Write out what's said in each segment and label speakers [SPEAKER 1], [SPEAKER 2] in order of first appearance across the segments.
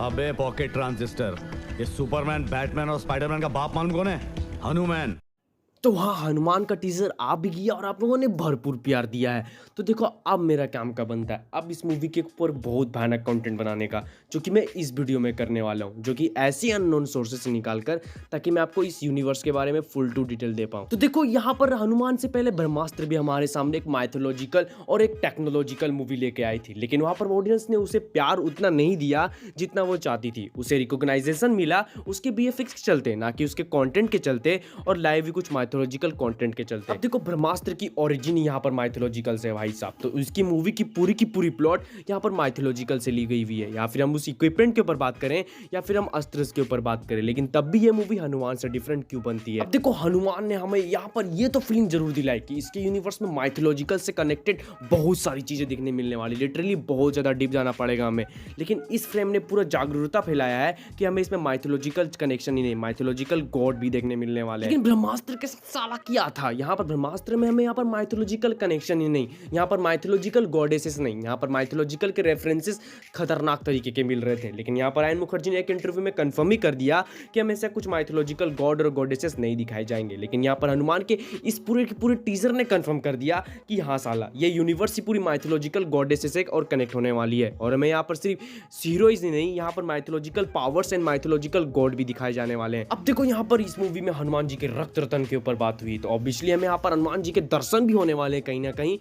[SPEAKER 1] अबे pocket transistor, ये Superman, Batman और स्पाइडरमैन का बाप मालूम कौन है? हनुमान।
[SPEAKER 2] तो हाँ, हनुमान का टीजर आ भी गया और आप लोगों ने भरपूर प्यार दिया है। तो देखो, अब मेरा काम का बनता है अब इस मूवी के ऊपर बहुत भयानक कंटेंट बनाने का, जो कि मैं इस वीडियो में करने वाला हूँ, जो कि ऐसे अननोन सोर्सेस से निकाल कर, ताकि मैं आपको इस यूनिवर्स के बारे में फुल टू डिटेल दे पाऊँ। तो देखो, यहाँ पर हनुमान से पहले ब्रह्मास्त्र भी हमारे सामने एक माइथोलॉजिकल और एक टेक्नोलॉजिकल मूवी लेके आई थी, लेकिन वहाँ पर ऑडियंस ने उसे प्यार उतना नहीं दिया जितना वो चाहती थी। उसे रिकॉग्नाइजेशन मिला उसके बीएफएक्स के चलते, ना कि उसके कंटेंट के चलते और लाइव भी कुछ माइथोलॉजिकल कंटेंट के चलते। अब देखो, ब्रह्मास्त्र की ओरिजिन यहाँ पर माइथोलॉजिकल से है भाई साहब, तो उसकी मूवी की पूरी प्लॉट यहाँ पर माइथोलॉजिकल से ली गई हुई है। या फिर हम उस इक्विपमेंट के ऊपर बात करें या फिर हम अस्त्र के ऊपर बात करें, लेकिन तब भी ये मूवी हनुमान से डिफरेंट क्यों बनती है? अब देखो, हनुमान ने हमें यहाँ पर ये तो फीलिंग जरूर दिलाई कि इसके यूनिवर्स में माइथोलॉजिकल से कनेक्टेड बहुत सारी चीजें देखने मिलने वाली, लिटरली बहुत ज्यादा डीप जाना पड़ेगा हमें। लेकिन इस फ्रेम ने पूरा जागरूकता फैलाया है कि हमें इसमें माइथोलॉजिकल कनेक्शन ही नहीं, माइथोलॉजिकल गॉड भी देखने मिलने वाले हैं। लेकिन ब्रह्मास्त्र के साथ साला किया था, यहाँ पर ब्रह्मास्त्र में हमें यहाँ पर माइथोलॉजिकल कनेक्शन ही नहीं, यहाँ पर माइथोलॉजिकल गॉडेसेस नहीं, यहाँ पर माइथोलॉजिकल के रेफरेंसेस खतरनाक तरीके के मिल रहे थे। लेकिन यहाँ पर आयन मुखर्जी ने एक इंटरव्यू में कंफर्म ही कर दिया कि हमें ऐसा कुछ माइथोलॉजिकल गॉड और गॉडेसेस नहीं दिखाए जाएंगे। लेकिन यहाँ पर हनुमान के इस पूरे के पूरे टीजर ने कंफर्म कर दिया कि हाँ साला, ये यूनिवर्स ही पूरी माइथोलॉजिकल गॉडेसेस से और कनेक्ट होने वाली है, और हमें यहाँ पर सिर्फ हीरोइज ही नहीं, यहाँ पर mythological powers and mythological God भी दिखाए जाने वाले हैं। अब देखो, यहाँ पर इस मूवी में हनुमान जी के रक्त रतन के ऊपर बात हुई, तो ऑब्वियसली हमें यहाँ पर हनुमान जी के दर्शन भी होने वाले हैं कहीं ना कहीं।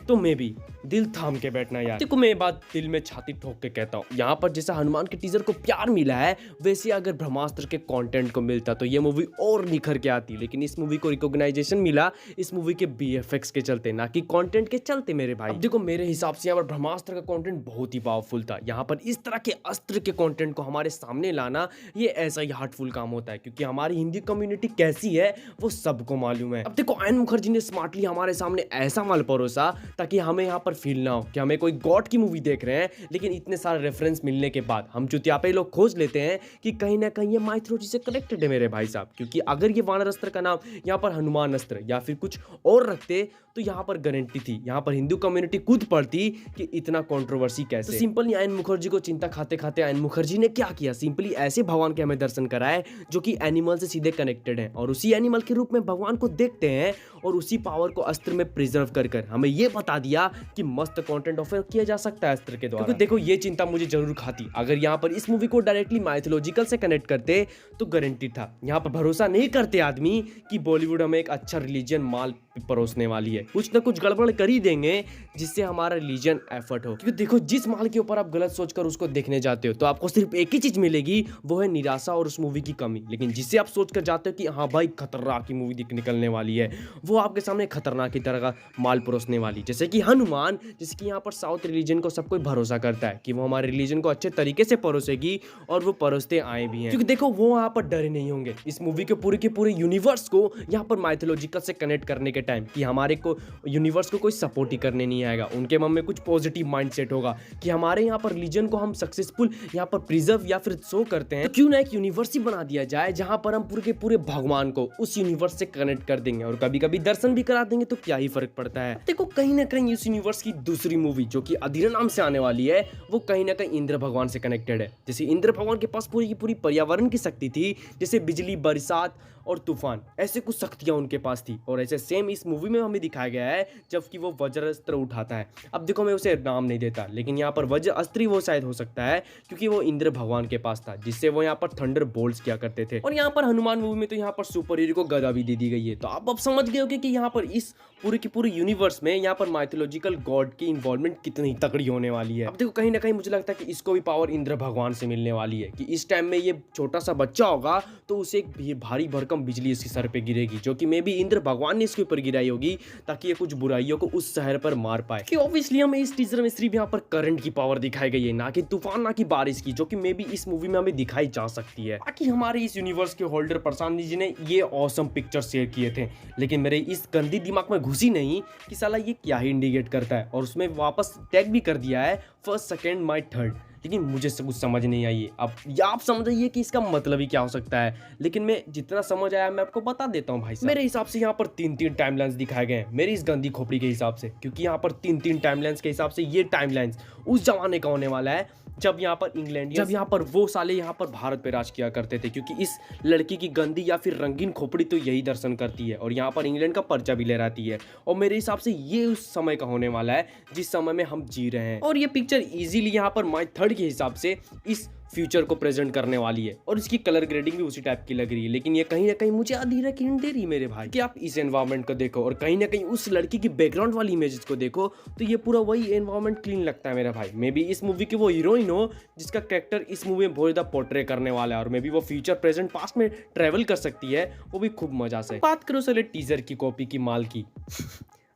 [SPEAKER 2] तो मैं भी दिल थाम के बैठना यार। देखो, मैं ये बात दिल में छाती ठोक के कहता हूँ, यहाँ पर जैसा हनुमान के टीजर को प्यार मिला है, वैसे अगर ब्रह्मास्त्र के कंटेंट को मिलता तो ये मूवी और निखर के आती। लेकिन इस मूवी को रिकॉग्नाइजेशन मिला इस मूवी के बीएफएक्स के चलते, ना कि कंटेंट के चलते मेरे भाई। अब देखो, मेरे हिसाब से यहाँ पर ब्रह्मास्त्र का कंटेंट बहुत ही पावरफुल था। यहाँ पर इस तरह के अस्त्र के कंटेंट को हमारे सामने लाना, ये ऐसा ही हार्टफुल काम होता है, क्योंकि हमारी हिंदी कम्युनिटी कैसी है वो सबको मालूम है। अब देखो, आयन मुखर्जी ने स्मार्टली हमारे सामने ऐसा माल परोसा ताकि हमें यहाँ पर फील ना हो कि हमें कोई गॉड की मूवी देख रहे हैं, लेकिन इतने सारे रेफरेंस मिलने के बाद हम चुतियापे लोग खोज लेते हैं कि कहीं ना कहीं ये माइथोलॉजी से कनेक्टेड है मेरे भाई साहब। क्योंकि अगर ये वानर अस्त्र का नाम यहाँ पर हनुमान अस्त्र या फिर कुछ और रखते तो यहाँ पर गारंटी थी, यहाँ पर हिंदू कम्युनिटी कूद पड़ती कि इतना कंट्रोवर्सी कैसे। तो सिंपली आयन मुखर्जी को चिंता खाते खाते आयन मुखर्जी ने क्या किया, सिंपली ऐसे भगवान के हमें दर्शन कराए जो कि एनिमल से सीधे कनेक्टेड है, और उसी एनिमल के रूप में भगवान को देखते हैं, और उसी पावर को अस्त्र में प्रिजर्व कर हमें ये बता दिया कि मस्त कंटेंट ऑफर किया जा सकता है अस्त्र के द्वारा। क्योंकि देखो, ये चिंता मुझे जरूर खाती अगर यहाँ पर इस मूवी को डायरेक्टली माइथोलॉजिकल से कनेक्ट करते, तो गारंटी था। यहाँ पर भरोसा नहीं करते आदमी कि बॉलीवुड हमें एक अच्छा रिलीजन माल परोसने वाली है, कुछ ना कुछ गड़बड़ कर ही देंगे जिससे हमारा रिलीजन एफर्ट हो। क्योंकि देखो, जिस माल के ऊपर आप गलत सोचकर उसको देखने जाते हो तो आपको सिर्फ एक ही चीज मिलेगी, वो है निराशा और उस मूवी की कमी। लेकिन जिससे आप सोचकर जाते हो कि हाँ भाई, खतरनाक की मूवी निकलने वाली है, वो आपके सामने खतरनाक की तरह का माल परोसने वाली। जैसे कि हनुमान, जिसकी यहाँ पर साउथ रिलीजन को सब कोई भरोसा करता है कि वो हमारे रिलीजन को अच्छे तरीके से परोसेगी, और वो परोसते आए भी हैं। क्योंकि देखो, वो यहाँ पर डरे नहीं होंगे इस मूवी के पूरे यूनिवर्स को यहाँ पर माइथोलॉजिकल से कनेक्ट करने के टाइम, कि हमारे को यूनिवर्स को कोई सपोर्ट ही करने नहीं आएगा। उनके मन में कुछ पॉजिटिव माइंडसेट होगा कि हमारे यहाँ पर रिलीजन को हम सक्सेसफुल यहाँ पर प्रिजर्व या फिर शो करते हैं, तो क्यों ना एक यूनिवर्स ही बना दिया जाए जहां पर हम पूरे के पूरे भगवान को उस यूनिवर्स से कनेक्ट कर देंगे, और कभी कभी दर्शन भी करा देंगे, तो क्या ही फर्क पड़ता है। देखो, कहीं ना कहीं इस यूनिवर्स की दूसरी मूवी जो कि अधीरा नाम से आने वाली है, वो कहीं ना कहीं इंद्र भगवान से कनेक्टेड है। जैसे इंद्र भगवान के पास पूरी की पूरी पर्यावरण की शक्ति थी, जैसे बिजली, बरसात और तूफान, ऐसे कुछ शक्तियां उनके पास थी, और ऐसे सेम इस मूवी में हमें दिखाया गया है जबकि वो वज्र अस्त्र उठाता है। अब देखो, मैं उसे नाम नहीं देता, लेकिन यहाँ पर वज्र अस्त्र वो शायद हो सकता है क्योंकि वो इंद्र भगवान के पास था, जिससे वो यहाँ पर थंडर बोल्ट्स किया करते थे। और यहाँ पर हनुमान मूवी में तो यहाँ पर सुपर हीरो को गदा भी दे दी गई है। तो आप अब समझ गए होंगे कि यहाँ पर इस पूरे की पूरी यूनिवर्स में यहाँ पर माइथोलॉजिकल गॉड की इन्वॉल्वमेंट कितनी तगड़ी होने वाली है। अब देखो, कहीं ना कहीं मुझे लगता है कि इसको भी पावर इंद्र भगवान से मिलने वाली है, कि इस टाइम में ये छोटा सा बच्चा होगा तो उसे एक भारी भरकम बिजली इसके सर पे गिरेगी, जो कि मे बी इंद्र भगवान ने इसके ऊपर गिराई होगी ताकि ये कुछ बुराइयों को उस शहर पर मार पाए। कि ऑब्वियसली हमें इस टीजर में सिर्फ यहाँ पर करंट की पावर दिखाई गई है, ना कि तूफान, ना कि बारिश की, जो कि मे बी इस मूवी में हमें दिखाई जा सकती है। बाकी हमारे इस यूनिवर्स के होल्डर प्रशांत जी ने ये ऑसम पिक्चर शेयर किए थे, लेकिन मेरे इस गंदी दिमाग में घुसी नहीं कि साला ये क्या ही इंडिकेट करता है, और उसमें वापस टैग भी कर दिया है फर्स्ट, सेकेंड, माई थर्ड। लेकिन मुझे सब कुछ समझ नहीं आई है। अब या आप समझिए कि इसका मतलब ही क्या हो सकता है, लेकिन मैं जितना समझ आया मैं आपको बता देता हूँ भाई साहब। मेरे हिसाब से यहाँ पर तीन टाइमलाइंस दिखाए गए हैं मेरी इस गंदी खोपड़ी के हिसाब से, क्योंकि यहाँ पर तीन टाइमलाइंस के हिसाब से ये टाइमलाइंस उस जमाने का होने वाला है जब यहाँ पर इंग्लैंडियंस, जब यहाँ पर वो साले यहाँ पर भारत पे राज किया करते थे, क्योंकि इस लड़की की गंदी या फिर रंगीन खोपड़ी तो यही दर्शन करती है और यहाँ पर इंग्लैंड का पर्चा भी लहराती है। और मेरे हिसाब से ये उस समय का होने वाला है जिस समय में हम जी रहे हैं, और ये पिक्चर इजीली यहाँ पर माई थर्ड के हिसाब से इस फ्यूचर को प्रेजेंट करने वाली है और इसकी कलर ग्रेडिंग भी उसी टाइप की लग रही है। लेकिन ये कहीं ना कहीं मुझे अधीरा की हिंट दे रही है मेरे भाई कि आप इस एनवायरनमेंट को देखो और कहीं ना कहीं उस लड़की की बैकग्राउंड वाली इमेजेस को देखो तो ये पूरा वही एनवायरनमेंट क्लीन लगता है मेरा भाई। मे बी इस मूवी की वो हीरोइन हो जिसका कैरेक्टर इस मूवी में बहुत ज़्यादा पोर्ट्रे करने वाला है और मे बी वो फ्यूचर प्रेजेंट पास्ट में ट्रेवल कर सकती है, वो भी खूब मजा से। बात करो साले टीजर की, कॉपी की, माल की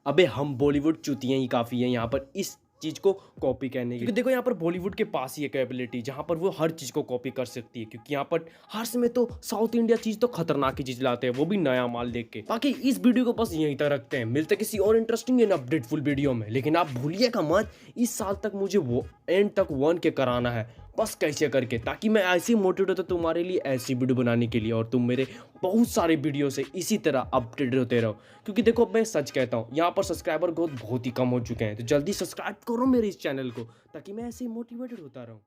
[SPEAKER 2] अबे हम बॉलीवुड चुतियां ही काफ़ी हैं यहाँ पर इस चीज़ को कॉपी करने की, क्योंकि देखो यहाँ पर बॉलीवुड के पास ही है कैपेबिलिटी जहाँ पर वो हर चीज़ को कॉपी कर सकती है, क्योंकि यहाँ पर हर समय तो साउथ इंडिया चीज़ तो खतरनाक की चीज़ लाते हैं, वो भी नया माल देख के। बाकी इस वीडियो को बस यहीं तक रखते हैं, मिलते किसी और इंटरेस्टिंग एंड अपडेटफुल वीडियो में। लेकिन आप भूलिएगा मत इस साल तक मुझे वो एंड तक 1 के कराना है, बस कैसे करके, ताकि मैं ऐसी मोटिवेट होता तुम्हारे लिए ऐसी वीडियो बनाने के लिए और तुम मेरे बहुत सारे वीडियो से इसी तरह अपडेटेड होते रहो। क्योंकि देखो मैं सच कहता हूँ यहाँ पर सब्सक्राइबर बहुत ही कम हो चुके हैं, तो जल्दी सब्सक्राइब करो मेरे इस चैनल को ताकि मैं ऐसे ही मोटिवेटेड होता रहूँ।